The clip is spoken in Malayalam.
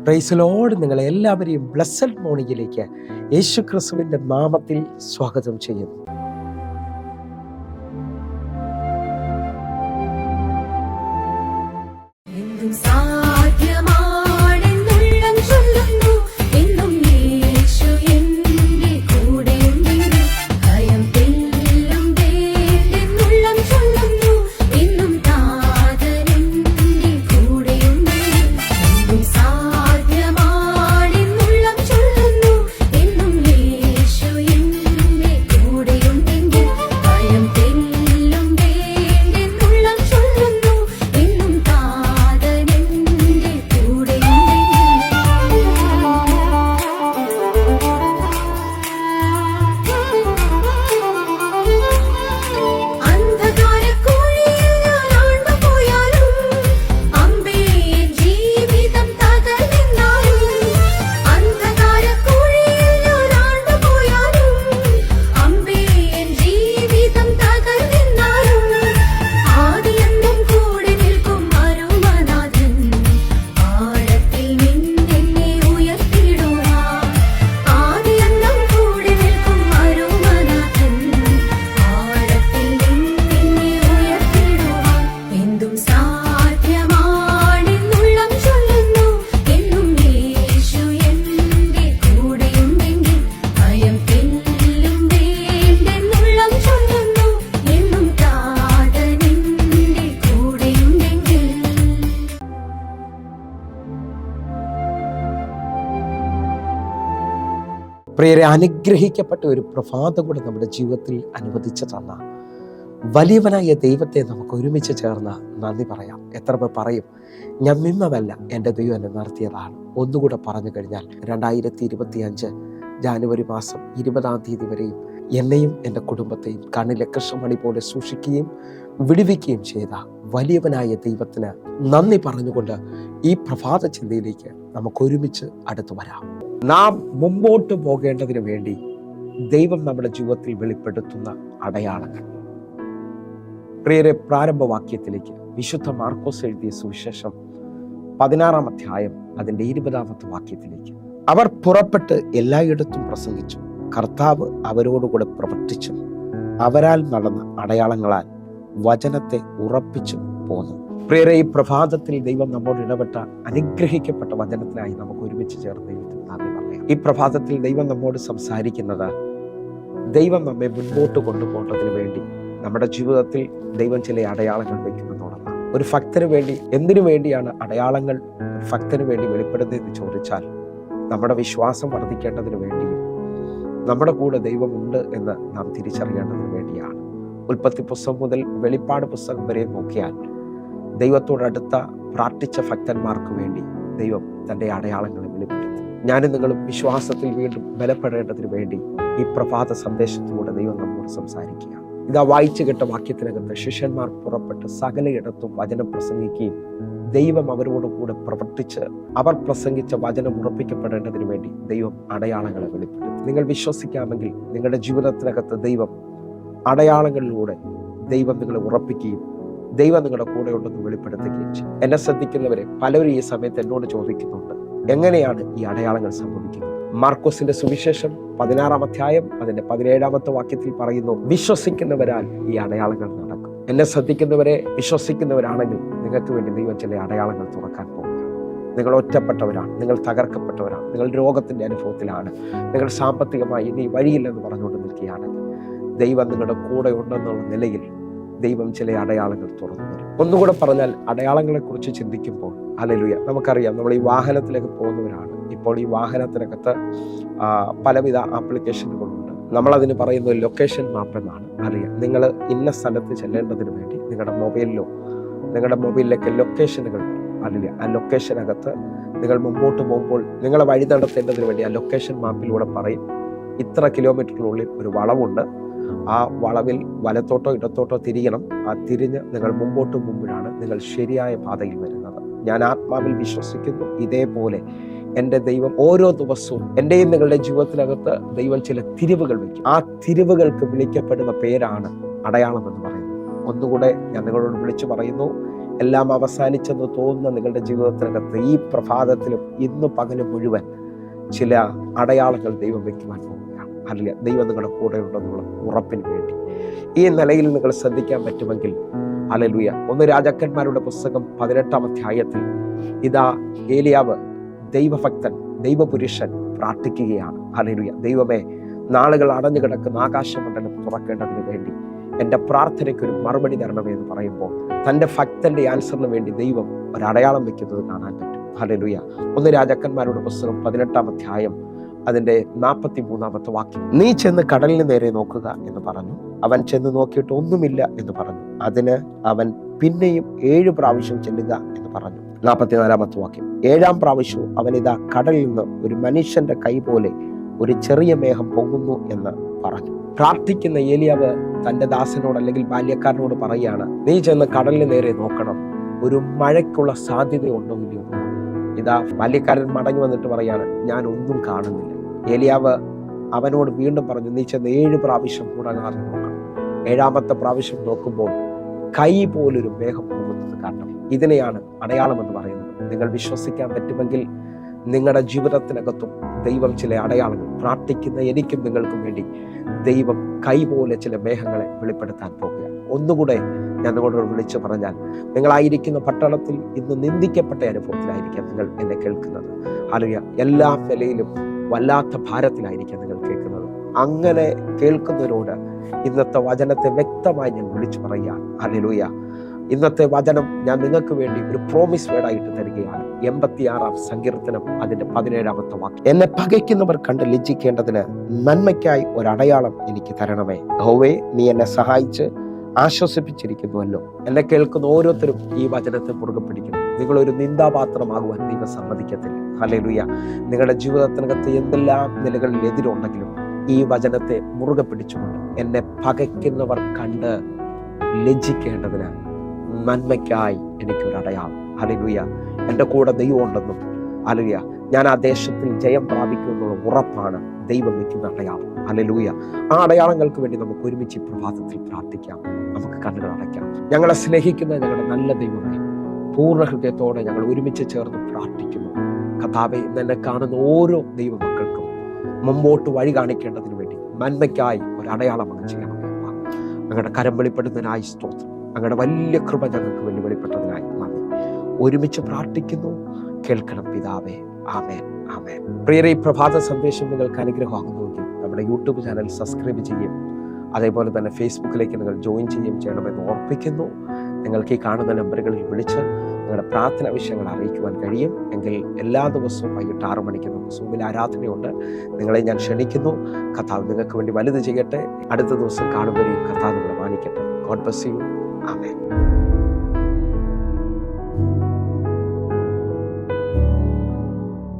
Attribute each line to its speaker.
Speaker 1: Praise Lord. നിങ്ങളെ എല്ലാവരെയും ബ്ലെസ്സഡ് മോർണിംഗിലേക്ക് യേശു ക്രിസ്തുവിൻ്റെ നാമത്തിൽ സ്വാഗതം ചെയ്യുന്നു. പ്രിയരെ, അനുഗ്രഹിക്കപ്പെട്ട ഒരു പ്രഭാതം കൂടെ നമ്മുടെ ജീവിതത്തിൽ അനുവദിച്ചു തന്ന വലിയവനായ ദൈവത്തെ നമുക്ക് ഒരുമിച്ച് ചേർന്ന് നന്ദി പറയാം. എത്ര പേർ പറയും, ഞാൻ മിമ്മമല്ല, എൻ്റെ ദൈവം എന്നെ നടത്തിയതാണ്? ഒന്നുകൂടെ പറഞ്ഞു കഴിഞ്ഞാൽ 2025 ജാനുവരി മാസം 20-ാം തീയതി വരെയും എന്നെയും എൻ്റെ കുടുംബത്തെയും കണ്ണിലെ കൃഷ്ണമണി പോലെ സൂക്ഷിക്കുകയും വിടുവിക്കുകയും ചെയ്ത വലിയവനായ ദൈവത്തിന് നന്ദി പറഞ്ഞുകൊണ്ട് ഈ പ്രഭാത ചിന്തയിലേക്ക് നമുക്ക് ഒരുമിച്ച് അടുത്തു വരാം. നാം മുമ്പോട്ട് പോകേണ്ടതിന് വേണ്ടി ദൈവം നമ്മുടെ ജീവിതത്തിൽ വെളിപ്പെടുത്തുന്ന അടയാളങ്ങൾ. പ്രിയരെ, പ്രാരംഭവാക്യത്തിലേക്ക് വിശുദ്ധ മാർക്കോസ് എഴുതിയ സുവിശേഷം 16-ാം അധ്യായം അതിൻ്റെ 20-ാമത്തെ വാക്യത്തിലേക്ക്. അവർ പുറപ്പെട്ട് എല്ലായിടത്തും പ്രസംഗിച്ചു, കർത്താവ് അവരോടുകൂടെ പ്രവർത്തിച്ചും അവരാൽ നടന്ന അടയാളങ്ങളാൽ വചനത്തെ ഉറപ്പിച്ചും പോന്നു. പ്രിയരെ, ഈ പ്രഭാതത്തിൽ ദൈവം നമ്മോട് ഇടപെട്ട അനുഗ്രഹിക്കപ്പെട്ട വചനത്തിനായി നമുക്ക് ഒരുമിച്ച് ചേർന്ന് ദൈവത്തിന് നന്ദി പറയാം. ഈ പ്രഭാതത്തിൽ ദൈവം നമ്മോട് സംസാരിക്കുന്നത്, ദൈവം നമ്മെ മുൻപോട്ട് കൊണ്ടുപോകുന്നതിന് വേണ്ടി നമ്മുടെ ജീവിതത്തിൽ ദൈവം ചില അടയാളങ്ങൾ വയ്ക്കുമെന്നുള്ളതാണ്. ഒരു ഭക്തന് വേണ്ടി, എന്തിനു വേണ്ടിയാണ് അടയാളങ്ങൾ ഒരു ഭക്തന് വേണ്ടി വെളിപ്പെടുന്നതെന്ന് ചോദിച്ചാൽ, നമ്മുടെ വിശ്വാസം വർദ്ധിക്കേണ്ടതിന് വേണ്ടിയും നമ്മുടെ കൂടെ ദൈവമുണ്ട് എന്ന് നാം തിരിച്ചറിയേണ്ടതിന് വേണ്ടിയാണ്. ഉൽപ്പത്തി പുസ്തകം മുതൽ വെളിപ്പാട് പുസ്തകം വരെ നോക്കിയാൽ ദൈവത്തോടടുത്ത പ്രാർത്ഥിച്ച ഭക്തന്മാർക്ക് വേണ്ടി ദൈവം തൻ്റെ അടയാളങ്ങളെ വെളിപ്പെടുത്തി. ഞാനും നിങ്ങളും വിശ്വാസത്തിൽ വീണ്ടും ബലപ്പെടേണ്ടതിന് വേണ്ടി ഈ പ്രഭാത സന്ദേശത്തിലൂടെ ദൈവം നമ്മോട് സംസാരിക്കുക. ഇതാ വായിച്ചു കേട്ട വാക്യത്തിനകത്ത്, ശിഷ്യന്മാർ പുറപ്പെട്ട് സകലയിടത്തും വചനം പ്രസംഗിക്കുകയും ദൈവം അവരോട് കൂടെ പ്രവർത്തിച്ച് അവർ പ്രസംഗിച്ച വചനം ഉറപ്പിക്കപ്പെടേണ്ടതിന് വേണ്ടി ദൈവം അടയാളങ്ങളെ വെളിപ്പെടുത്തി. നിങ്ങൾ വിശ്വസിക്കാമെങ്കിൽ നിങ്ങളുടെ ജീവിതത്തിനകത്ത് ദൈവം അടയാളങ്ങളിലൂടെ ദൈവം നിങ്ങളെ ഉറപ്പിക്കുകയും ദൈവം നിങ്ങളുടെ കൂടെ ഉണ്ടെന്ന് വെളിപ്പെടുത്തുകയും ചെയ്യും. എന്നെ ശ്രദ്ധിക്കുന്നവരെ പലരും ഈ സമയത്ത് എന്നോട് ചോദിക്കുന്നുണ്ട്, എങ്ങനെയാണ് ഈ അടയാളങ്ങൾ സംഭവിക്കുന്നത്? മാർക്കോസിന്റെ സുവിശേഷം 16-ാം അധ്യായം അതിന്റെ 17-ാമത്തെ വാക്യത്തിൽ പറയുന്നു, വിശ്വസിക്കുന്നവരാൽ ഈ അടയാളങ്ങൾ നടക്കും. എന്നെ ശ്രദ്ധിക്കുന്നവരെ, വിശ്വസിക്കുന്നവരാണെങ്കിൽ നിങ്ങൾക്ക് വേണ്ടി ദൈവം ചില അടയാളങ്ങൾ തുറക്കാൻ പോകുക. നിങ്ങൾ ഒറ്റപ്പെട്ടവരാണ്, നിങ്ങൾ തകർക്കപ്പെട്ടവരാണ്, നിങ്ങൾ രോഗത്തിന്റെ അനുഭവത്തിലാണ്, നിങ്ങൾ സാമ്പത്തികമായി ഇനി വഴിയില്ലെന്ന് പറഞ്ഞുകൊണ്ട് നിൽക്കുകയാണെങ്കിൽ ദൈവം നിങ്ങളുടെ കൂടെ ഉണ്ടെന്നുള്ള നിലയിൽ ദൈവം ചില അടയാളങ്ങൾ തുറന്നു തരും. ഒന്നുകൂടെ പറഞ്ഞാൽ, അടയാളങ്ങളെ കുറിച്ച് ചിന്തിക്കുമ്പോൾ ഹല്ലേലൂയ, നമുക്കറിയാം നമ്മൾ ഈ വാഹനത്തിലേക്ക് പോകുന്നവരാണ്. ഇപ്പോൾ ഈ വാഹനത്തിനകത്ത് പലവിധ ആപ്ലിക്കേഷനുകളുണ്ട്. നമ്മളതിന് പറയുന്നത് ലൊക്കേഷൻ മാപ്പ് എന്നാണ്. അറിയാം, നിങ്ങൾ ഇന്ന സ്ഥലത്ത് ചെല്ലേണ്ടതിന് വേണ്ടി നിങ്ങളുടെ മൊബൈലിലേക്ക് ലൊക്കേഷനുകൾ അല്ലെങ്കിൽ ആ ലൊക്കേഷനകത്ത് നിങ്ങൾ മുമ്പോട്ട് പോകുമ്പോൾ നിങ്ങളെ വഴി നടത്തേണ്ടതിന് വേണ്ടി ആ ലൊക്കേഷൻ മാപ്പിലൂടെ പറയും, ഇത്ര കിലോമീറ്ററിനുള്ളിൽ ഒരു വളവുണ്ട്, ആ വളവിൽ വലത്തോട്ടോ ഇടത്തോട്ടോ തിരിയണം, ആ തിരിഞ്ഞ് നിങ്ങൾ മുമ്പോഴാണ് നിങ്ങൾ ശരിയായ പാതയിൽ വരുന്നത്. ഞാൻ ആത്മാവിൽ വിശ്വസിക്കുന്നു, ഇതേപോലെ എൻ്റെ ദൈവം ഓരോ ദിവസവും എൻ്റെയും നിങ്ങളുടെ ജീവിതത്തിനകത്ത് ദൈവം ചില തിരിവുകൾ വയ്ക്കും. ആ തിരിവുകൾക്ക് വിളിക്കപ്പെടുന്ന പേരാണ് അടയാളം എന്ന് പറയുന്നത്. ഒന്നുകൂടെ ഞാൻ നിങ്ങളോട് വിളിച്ചു പറയുന്നു, എല്ലാം അവസാനിച്ചെന്ന് തോന്നുന്ന നിങ്ങളുടെ ജീവിതത്തിനകത്ത് ഈ പ്രഭാതത്തിലും ഇന്ന് പകലും മുഴുവൻ ചില അടയാളങ്ങൾ ദൈവം വയ്ക്കുവാൻ പോവുകയാണ്. അല്ല, ദൈവം നിങ്ങളുടെ കൂടെ ഉണ്ടെന്നുള്ള ഉറപ്പിന് വേണ്ടി ഈ നിലയിൽ നിങ്ങൾ ശ്രദ്ധിക്കാൻ പറ്റുമെങ്കിൽ ഹല്ലേലൂയ. 1 രാജാക്കന്മാരുടെ പുസ്തകം 18-ാം അധ്യായത്തിൽ ഇതാ ഏലിയാവ് ദൈവഭക്തൻ, ദൈവപുരുഷൻ പ്രാർത്ഥിക്കുകയാണ്. ഹല്ലേലൂയ. ദൈവമേ, നാളുകൾ അടഞ്ഞു കിടക്കുന്ന ആകാശമണ്ഡലം തുറക്കേണ്ടതിന് വേണ്ടി എൻ്റെ പ്രാർത്ഥനയ്ക്കൊരു മറുപടി തരണമേ എന്ന് പറയുമ്പോൾ തൻ്റെ ഭക്തന്റെ ആൻസറിന് വേണ്ടി ദൈവം ഒരടയാളം വെക്കുന്നത് കാണാൻ പറ്റും. ഹല്ലേലൂയ. 1 രാജാക്കന്മാരുടെ പുസ്തകം 18-ാം അധ്യായം അതിൻ്റെ 43-ാമത്തെ വാക്യം. നീ ചെന്ന് കടലിന് നേരെ നോക്കുക എന്ന് പറഞ്ഞു. അവൻ ചെന്ന് നോക്കിയിട്ട് ഒന്നുമില്ല എന്ന് പറഞ്ഞു. അതിന് അവൻ പിന്നെയും 7 പ്രാവശ്യം ചെല്ലുക എന്ന് പറഞ്ഞു. 44-ാമത്തെ വാക്യം. 7-ാം പ്രാവശ്യവും അവൻ ഇതാ കടലിൽ നിന്ന് ഒരു മനുഷ്യന്റെ കൈ പോലെ ഒരു ചെറിയ മേഘം പൊങ്ങുന്നു എന്ന് പറഞ്ഞു. പ്രാർത്ഥിക്കുന്ന ഏലിയാവ് തന്റെ ദാസനോട് അല്ലെങ്കിൽ ബാല്യക്കാരനോട് പറയുകയാണ്, നീ ചെന്ന് കടലിന് നേരെ നോക്കണം, ഒരു മഴയ്ക്കുള്ള സാധ്യതയുണ്ടോ ഇല്ലയോ. ഇതാ ബാല്യക്കാരൻ മടങ്ങി വന്നിട്ട് പറയാണ്, ഞാൻ ഒന്നും കാണുന്നില്ല. ഏലിയാവ് അവനോട് വീണ്ടും പറഞ്ഞു, നീ ചെന്ന് 7 പ്രാവശ്യം മുടങ്ങാതെ നോക്കണം. 7-ാമത്തെ പ്രാവശ്യം നോക്കുമ്പോൾ കൈ പോലൊരു മേഘം പോകുന്നത് കാണണം. ഇതിനെയാണ് അടയാളം എന്ന് പറയുന്നത്. നിങ്ങൾ വിശ്വസിക്കാൻ പറ്റുമെങ്കിൽ നിങ്ങളുടെ ജീവിതത്തിനകത്തും ദൈവം ചില അടയാളങ്ങൾ, പ്രാർത്ഥിക്കുന്ന എനിക്കും നിങ്ങൾക്കും വേണ്ടി ദൈവം കൈ പോലെ ചില മേഘങ്ങളെ വെളിപ്പെടുത്താൻ പോകുകയാണ്. ഒന്നുകൂടെ ഞാൻ നിങ്ങളോട് വിളിച്ചു പറഞ്ഞാൽ, നിങ്ങളായിരിക്കുന്ന പട്ടണത്തിൽ ഇന്ന് നിന്ദിക്കപ്പെട്ട അനുഭവത്തിലായിരിക്കാം നിങ്ങൾ എന്നെ കേൾക്കുന്നത്. ഹല്ലേലൂയ. എല്ലാ നിലയിലും വല്ലാത്ത ഭാരത്തിലായിരിക്കാം നിങ്ങൾ കേൾക്കുന്നത്. അങ്ങനെ കേൾക്കുന്നവരോട് ഇന്നത്തെ വചനത്തെ വ്യക്തമായി ഞാൻ വിളിച്ചു പറയുകയാണ്. ഹല്ലേലൂയ. ഇന്നത്തെ വചനം ഞാൻ നിങ്ങൾക്ക് വേണ്ടി ഒരു പ്രോമിസ് വേർഡായിട്ട് തരികയാണ്. 86-ാം സങ്കീർത്തനം അതിന്റെ 17-ാമത്തെ വാക്യം. എന്നെ പകയ്ക്കുന്നവർ കണ്ട് ലജ്ജിക്കേണ്ടതിന് നന്മയ്ക്കായി ഒരടയാളം എനിക്ക് തരണമേ. യഹോവേ, നീ എന്നെ സഹായിച്ച് ആശ്വസിപ്പിച്ചിരിക്കുന്നുവല്ലോ. എന്നെ കേൾക്കുന്ന ഓരോരുത്തരും ഈ വചനത്തെ മുറുകെ പിടിക്കണം. നിങ്ങളൊരു നിന്ദാപാത്രമാകുവാൻ ദൈവം സമ്മതിക്കത്തില്ല. ഹല്ലേലൂയ. നിങ്ങളുടെ ജീവിതത്തിനകത്ത് എന്തെല്ലാം നിലകളിൽ എതിരുണ്ടെങ്കിലും ഈ വചനത്തെ മുറുകെ പിടിച്ചുകൊണ്ട് എന്നെ പകയ്ക്കുന്നവർ കണ്ട് ലജ്ജിക്കേണ്ടതിന് നന്മയ്ക്കായി എനിക്കൊരു അടയാളം. ഹല്ലേലൂയ. എൻ്റെ കൂടെ ദൈവം ഉണ്ടെന്നും ഹല്ലേലൂയ ഞാൻ ആ ദേശത്തിൽ ജയം പ്രാപിക്കുമെന്നുള്ള ഉറപ്പാണ് ദൈവം വയ്ക്കുന്ന അടയാളം. ഹല്ലേലൂയ. ആ അടയാളങ്ങൾക്ക് വേണ്ടി നമുക്ക് ഒരുമിച്ച് പ്രഭാതത്തിൽ പ്രാർത്ഥിക്കാം. നമുക്ക് കണ്ണുകൾ അടയ്ക്കാം. ഞങ്ങളെ സ്നേഹിക്കുന്ന ഞങ്ങളുടെ നല്ല ദൈവമേ, പൂർണ്ണ ഹൃദയത്തോടെ ഞങ്ങൾ ഒരുമിച്ച് ചേർന്ന് പ്രാർത്ഥിക്കുന്നു. കർത്താവേ, എന്നെ കാണുന്ന ഓരോ ദൈവ മക്കൾക്കും മുമ്പോട്ട് വഴി കാണിക്കേണ്ടതിന് വേണ്ടി നന്മയ്ക്കായി ഒരു അടയാളം അങ്ങ് ചെയ്യണം. ഞങ്ങളുടെ കരം വെളിപ്പെടുന്നതിനായി സ്തോത്രം. അങ്ങയുടെ വലിയ കൃപ ഞങ്ങൾക്ക് വേണ്ടി വെളിപ്പെട്ടതിനായി നന്ദി. ഒരുമിച്ച് പ്രാർത്ഥിക്കുന്നു. കേൾക്കണം പിതാവേ. ആമേൻ, ആമേൻ. പ്രിയരെ, ഈ പ്രഭാത സന്ദേശം നിങ്ങൾക്ക് അനുഗ്രഹമാകുന്നുവെങ്കിൽ നമ്മുടെ യൂട്യൂബ് ചാനൽ സബ്സ്ക്രൈബ് ചെയ്യും, അതേപോലെ തന്നെ ഫേസ്ബുക്കിലേക്ക് നിങ്ങൾ ജോയിൻ ചെയ്യണമെന്ന് ഓർപ്പിക്കുന്നു. നിങ്ങൾക്ക് ഈ കാണുന്ന നമ്പറുകളിൽ വിളിച്ച് നിങ്ങളുടെ പ്രാർത്ഥന വിഷയങ്ങൾ അറിയിക്കുവാൻ കഴിയും. എങ്കിൽ എല്ലാ ദിവസവും വൈകിട്ട് 6 മണിക്ക് നമുക്ക് സൂമിൽ ആരാധനയുണ്ട്. നിങ്ങളെ ഞാൻ ക്ഷണിക്കുന്നു. കർത്താവ് നിങ്ങൾക്ക് വേണ്ടി വലുത് ചെയ്യട്ടെ. അടുത്ത ദിവസം കാണുമ്പോഴേക്കും കർത്താവ് നിങ്ങളെ മാനിക്കട്ടെ. God bless you. ആമേൻ.